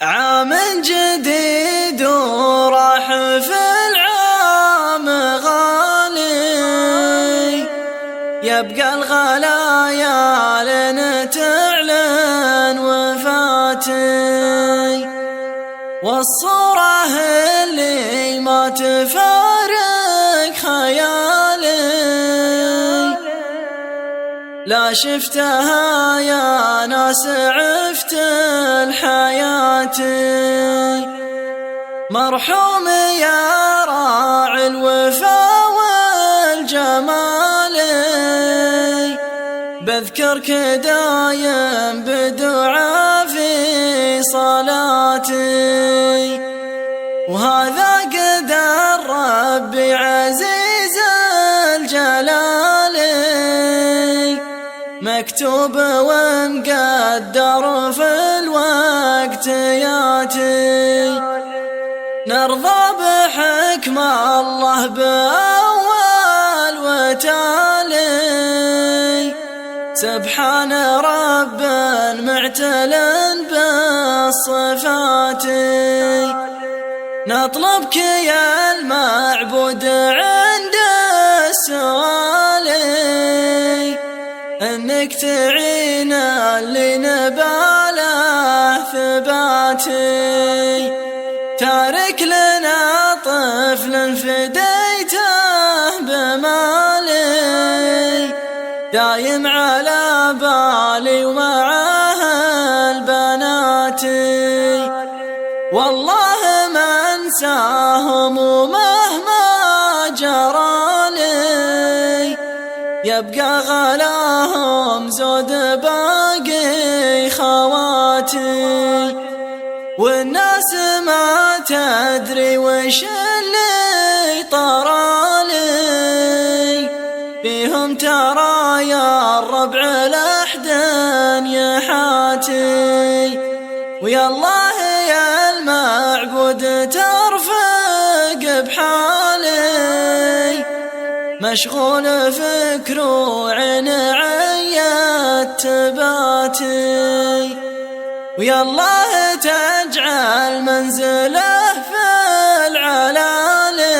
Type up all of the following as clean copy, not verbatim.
عام جديد وراح في العام غالي، يبقى الغلايا لين تعلن وفاتي، والصورة اللي ما تفارق خيالي لا شفتها يا ناس عفت الحياتي. مرحوم يا راعي الوفا والجمال، بذكرك دايم بدعاء في صلاتي، وهذا قدر ربي عزيز الجلال، مكتوب ومقدر في الوقت ياتي. نرضى بحكم الله بأول وتالي، سبحان رب معتل بالصفات. نطلبك يا المعبود عند السؤال، انك تعين اللي نباله ثباتي. تارك لنا طفل فديته بمالي، دايم على بالي ومعه البنات، والله ما انساهم ومهما جرالي، يبقى غلاهم زود باقي خواتي. والناس ما تدري وش اللي طرالي، فيهم ترى يا الربع الأحدن يحاتي. ويا الله يا المعبود ترفق بحالي، مشغول فكر وعين عيت تباتي. ويا الله تجعل منزله في العلالي،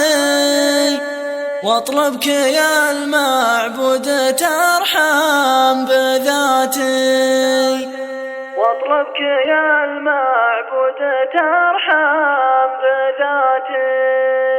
واطلبك يا المعبود ترحم بذاتي، واطلبك يا المعبود ترحم بذاتي.